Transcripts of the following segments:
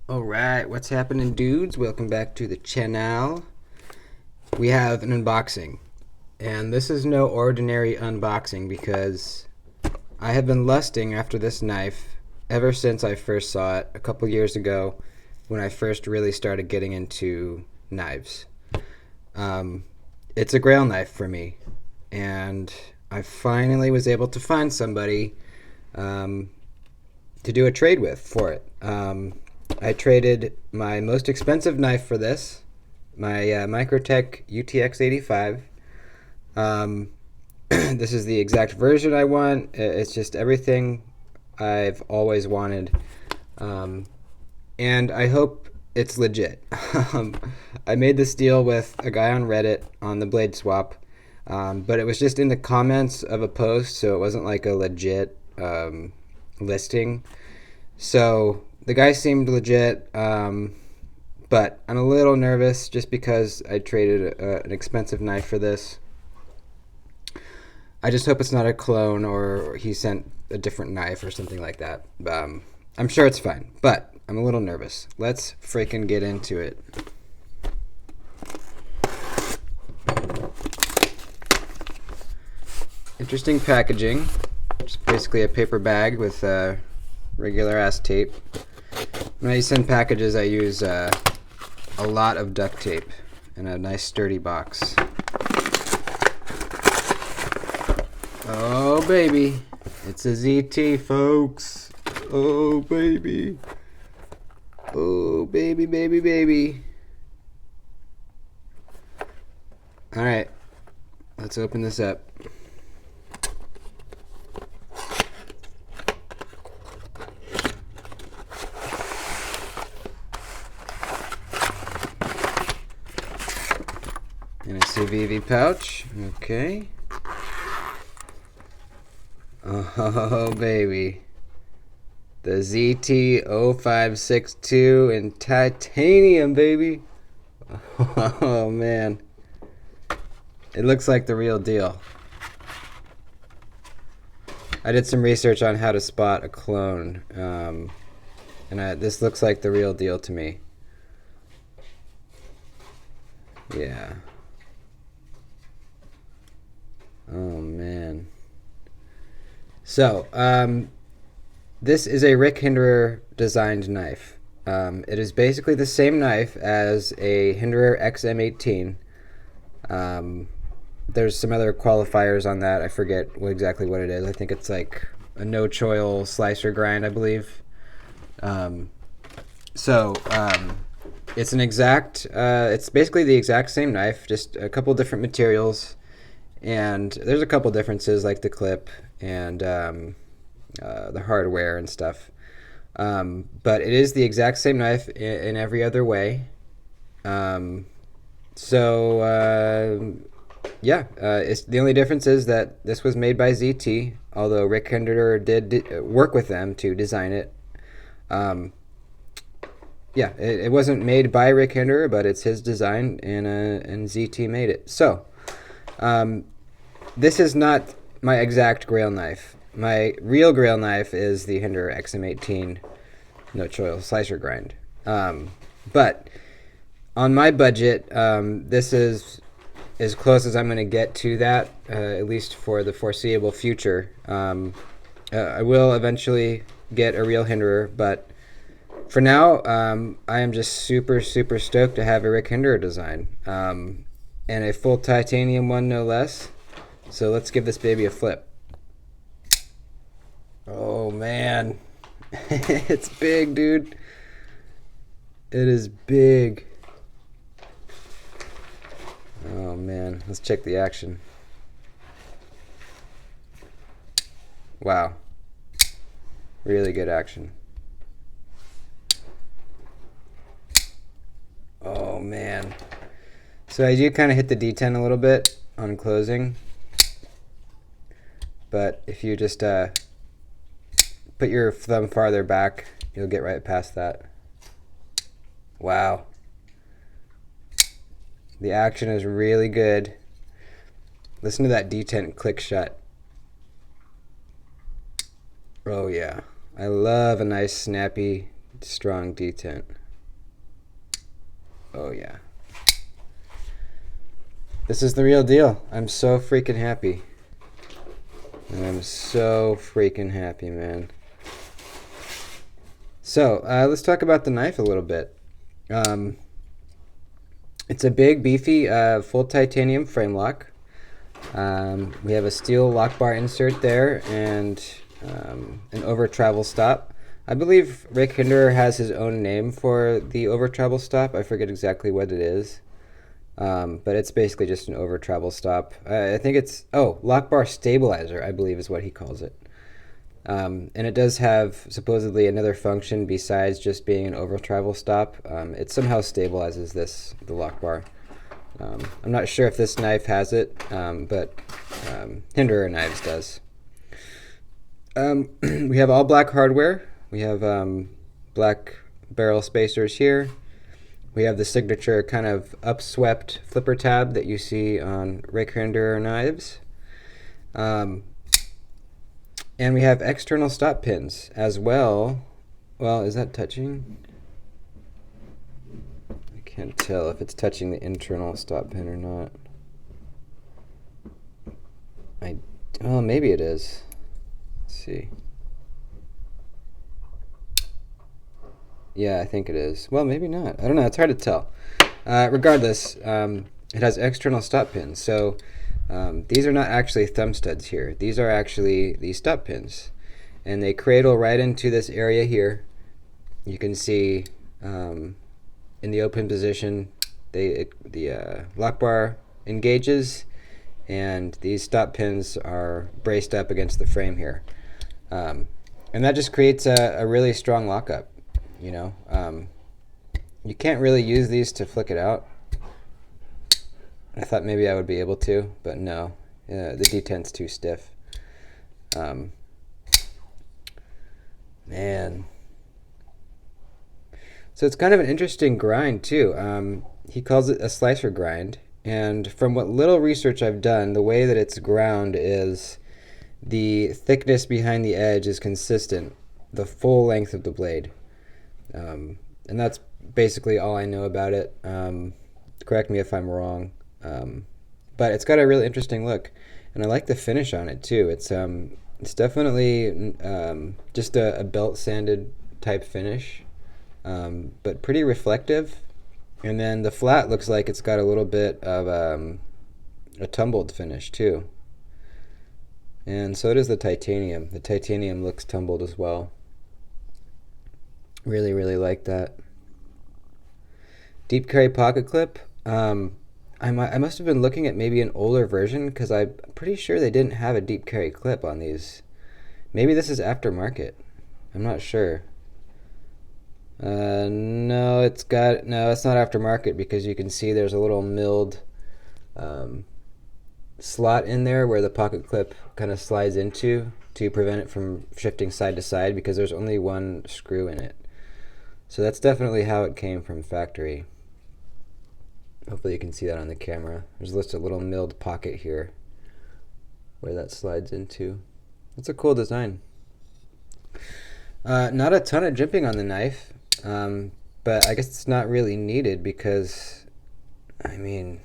Alright, what's happening, dudes? Welcome back to the channel. We have an unboxing, and this is no ordinary unboxing because I have been lusting after this knife ever since I first saw it a couple years ago when I first really started getting into knives. It's a grail knife for me, and I finally was able to find somebody to do a trade with for it. I traded my most expensive knife for this, my Microtech UTX 85. This is the exact version I want. It's just everything I've always wanted. And I hope it's legit. I made this deal with a guy on Reddit on the Blade Swap, but it was just in the comments of a post, so it wasn't like a legit listing. So the guy seemed legit, but I'm a little nervous just because I traded an expensive knife for this. I just hope it's not a clone or he sent a different knife or something like that. I'm sure it's fine, but I'm a little nervous. Let's freaking get into it. Interesting packaging. Just basically a paper bag with regular ass tape. When I send packages, I use a lot of duct tape in a nice sturdy box. Oh baby, it's a ZT, folks. Oh baby. Oh baby, baby, baby. Alright, let's open this up. In a CVV pouch. Okay. Oh, baby. The ZT0562 in titanium, baby. Oh, man. It looks like the real deal. I did some research on how to spot a clone, and this looks like the real deal to me. Yeah. Oh, man. So, this is a Rick Hinderer designed knife. It is basically the same knife as a Hinderer XM18. There's some other qualifiers on that. I forget exactly what it is. I think it's like a no-choil slicer grind, I believe. It's an exact, it's basically the exact same knife, just a couple different materials. And there's a couple differences like the clip and the hardware and stuff. But it is the exact same knife in every other way. It's the only difference is that this was made by ZT, although Rick Hinderer did work with them to design it. It wasn't made by Rick Hinderer, but it's his design, and ZT made it. So, this is not my exact grail knife. My real grail knife is the Hinderer XM18 no-choil slicer grind. But on my budget, this is as close as I'm going to get to that, at least for the foreseeable future. I will eventually get a real Hinderer, but for now, I am just super, super stoked to have a Rick Hinderer design, and a full titanium one, no less. So let's give this baby a flip. Oh, man. It's big, dude. It is big. Oh, man. Let's check the action. Wow. Really good action. Oh, man. So I do kind of hit the D10 a little bit on closing. But if you just put your thumb farther back, you'll get right past that. Wow. The action is really good. Listen to that D10 click shut. Oh yeah. I love a nice, snappy, strong D10. Oh yeah. This is the real deal. I'm so freaking happy. I'm so freaking happy, man. So, let's talk about the knife a little bit. Um, it's a big, beefy, full titanium frame lock. We have a steel lock bar insert there and an over travel stop. I believe Rick Hinderer has his own name for the over travel stop. I forget exactly what it is. But it's basically just an over travel stop. I think it's, lock bar stabilizer, I believe is what he calls it. And it does have supposedly another function besides just being an over travel stop. It somehow stabilizes the lock bar. I'm not sure if this knife has it, but Hinderer Knives does. We have all black hardware. We have black barrel spacers here. We have the signature kind of upswept flipper tab that you see on Rick Hinderer knives. And we have external stop pins as well. Well, is that touching? I can't tell if it's touching the internal stop pin or not. Well, maybe it is. Let's see. Yeah, I think it is. Well, maybe not. I don't know. It's hard to tell. Regardless, it has external stop pins. So these are not actually thumb studs here. These are actually the stop pins. And they cradle right into this area here. You can see in the open position, the lock bar engages, and these stop pins are braced up against the frame here. And that just creates a really strong lockup. You know, you can't really use these to flick it out. I thought maybe I would be able to, but no, the detent's too stiff. Man. So it's kind of an interesting grind too. He calls it a slicer grind, and from what little research I've done, the way that it's ground is the thickness behind the edge is consistent, the full length of the blade. And that's basically all I know about it. Correct me if I'm wrong. But it's got a really interesting look, and I like the finish on it too. It's definitely just a belt sanded type finish, but pretty reflective. And then the flat looks like it's got a little bit of a tumbled finish too. And so does the titanium. The titanium looks tumbled as well. Really, really like that. Deep carry pocket clip. I must have been looking at maybe an older version because I'm pretty sure they didn't have a deep carry clip on these. Maybe this is aftermarket. I'm not sure. No, it's not aftermarket because you can see there's a little milled slot in there where the pocket clip kind of slides into to prevent it from shifting side to side because there's only one screw in it. So that's definitely how it came from factory. Hopefully you can see that on the camera. There's just a little milled pocket here where that slides into. It's a cool design. Not a ton of jimping on the knife, but I guess it's not really needed because, I mean,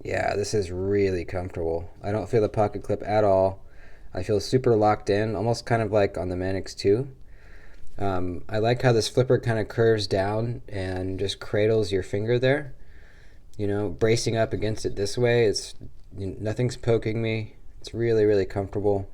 yeah, this is really comfortable. I don't feel the pocket clip at all. I feel super locked in, almost kind of like on the Manix 2. I like how this flipper kind of curves down and just cradles your finger there. You know, bracing up against it this way, nothing's poking me. It's really, really comfortable.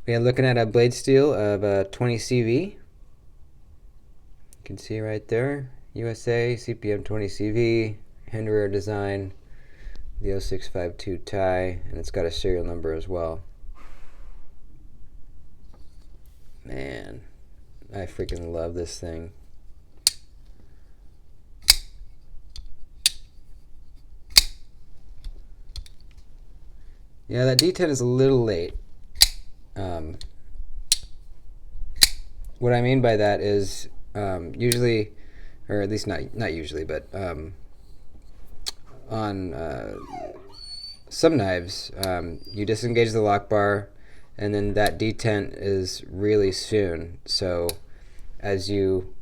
We are looking at a blade steel of a 20 CV. You can see right there, USA, CPM 20 CV, Hinderer design, the 0652 tie, and it's got a serial number as well. Man, I freaking love this thing. Yeah, that D10 is a little late. What I mean by that is usually, or at least not usually, but on some knives, you disengage the lock bar, and then that detent is really soon. So as you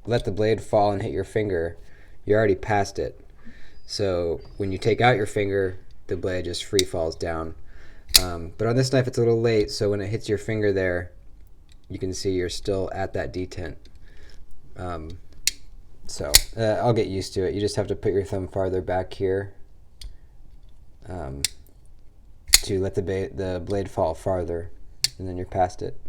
let the blade fall and hit your finger, you're already past it. So when you take out your finger, the blade just free falls down. But on this knife, it's a little late, so when it hits your finger there, you can see you're still at that detent. I'll get used to it. You just have to put your thumb farther back here to let the blade fall farther, and then you're past it.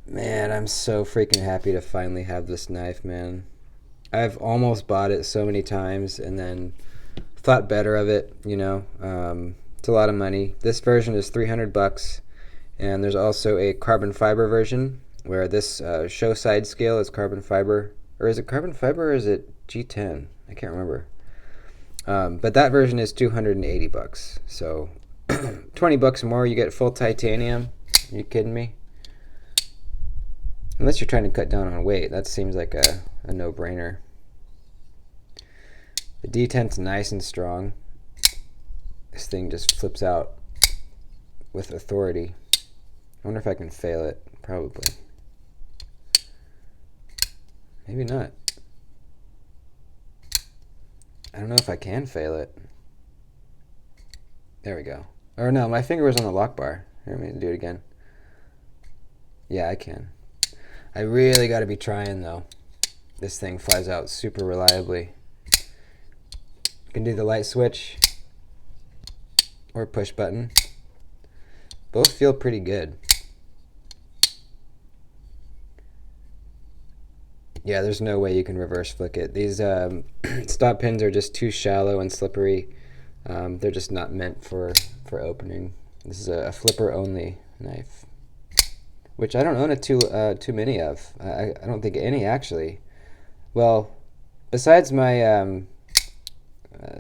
Man, I'm so freaking happy to finally have this knife, man. I've almost bought it so many times and then thought better of it, you know. It's a lot of money. This version is $300, and there's also a carbon fiber version where this show side scale is carbon fiber. Or is it carbon fiber or is it G10? I can't remember. But that version is $280. So $20 more, you get full titanium. Are you kidding me? Unless you're trying to cut down on weight, that seems like a no-brainer. The detent's nice and strong. This thing just flips out with authority. I wonder if I can fail it. Probably. Maybe not. I don't know if I can fail it. There we go. Or no, my finger was on the lock bar. Here, let me do it again. Yeah, I can. I really got to be trying, though. This thing flies out super reliably. You can do the light switch or push button. Both feel pretty good. Yeah, there's no way you can reverse flick it. These stop pins are just too shallow and slippery. They're just not meant for opening. This is a flipper-only knife, which I don't own too many of. I don't think any, actually. Well, besides my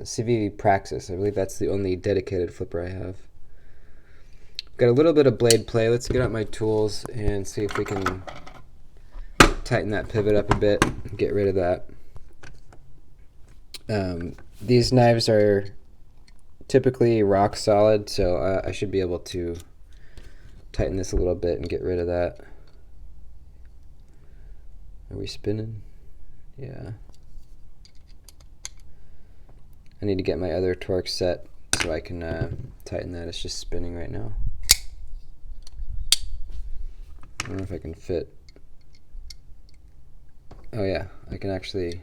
Civivi Praxis, I believe that's the only dedicated flipper I have. Got a little bit of blade play. Let's get out my tools and see if we can tighten that pivot up a bit and get rid of that. These knives are typically rock solid, so I should be able to tighten this a little bit and get rid of that. Are we spinning? Yeah. I need to get my other torque set so I can tighten that. It's just spinning right now. I don't know if I can fit. Oh yeah, I can actually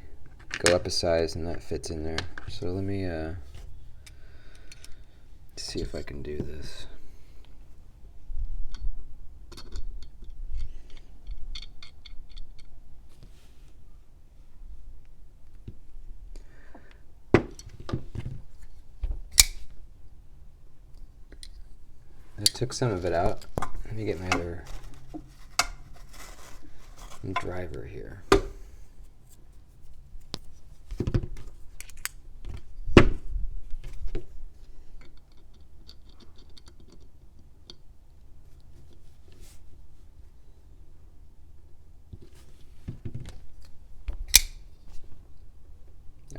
go up a size and that fits in there. So let me see if I can do this. I took some of it out. Let me get my other driver here.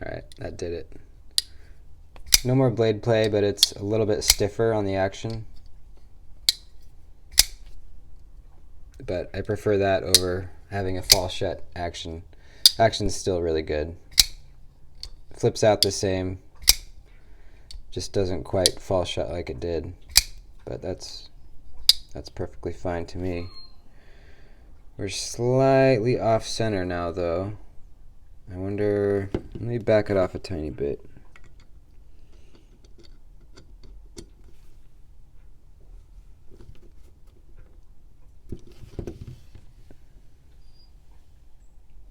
Alright, that did it. No more blade play, but it's a little bit stiffer on the action. But I prefer that over having a fall shut action. Action's still really good. Flips out the same. Just doesn't quite fall shut like it did. But that's perfectly fine to me. We're slightly off center now, though. I wonder, let me back it off a tiny bit.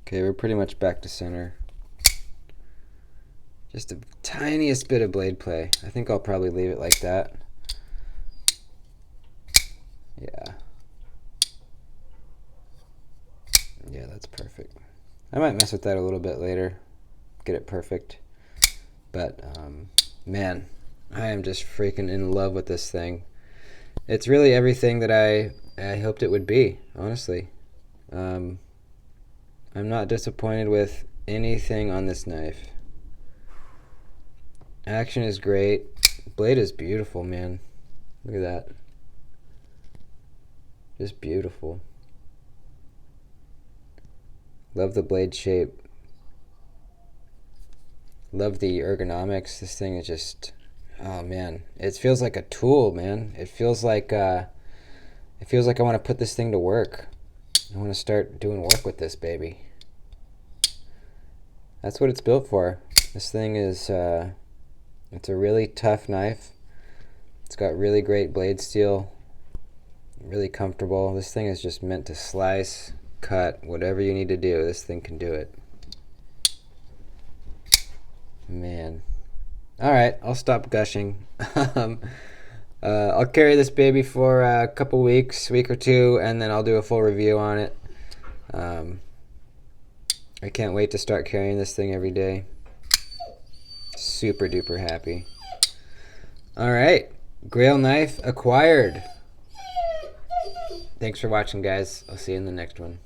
Okay, we're pretty much back to center. Just the tiniest bit of blade play. I think I'll probably leave it like that. Yeah. Yeah, that's perfect. I might mess with that a little bit later, get it perfect. But, man, I am just freaking in love with this thing. It's really everything that I hoped it would be, honestly. I'm not disappointed with anything on this knife. Action is great. Blade is beautiful, man. Look at that. Just beautiful. Love the blade shape. Love the ergonomics. This thing is just, oh man, it feels like a tool, man. It feels like I want to put this thing to work. I want to start doing work with this baby. That's what it's built for. This thing is, it's a really tough knife. It's got really great blade steel, really comfortable. This thing is just meant to slice, cut, whatever you need to do. This thing can do it. Man. Alright, I'll stop gushing. I'll carry this baby for a couple weeks, week or two, and then I'll do a full review on it. I can't wait to start carrying this thing every day. Super duper happy. Alright, Grail knife acquired. Thanks for watching, guys. I'll see you in the next one.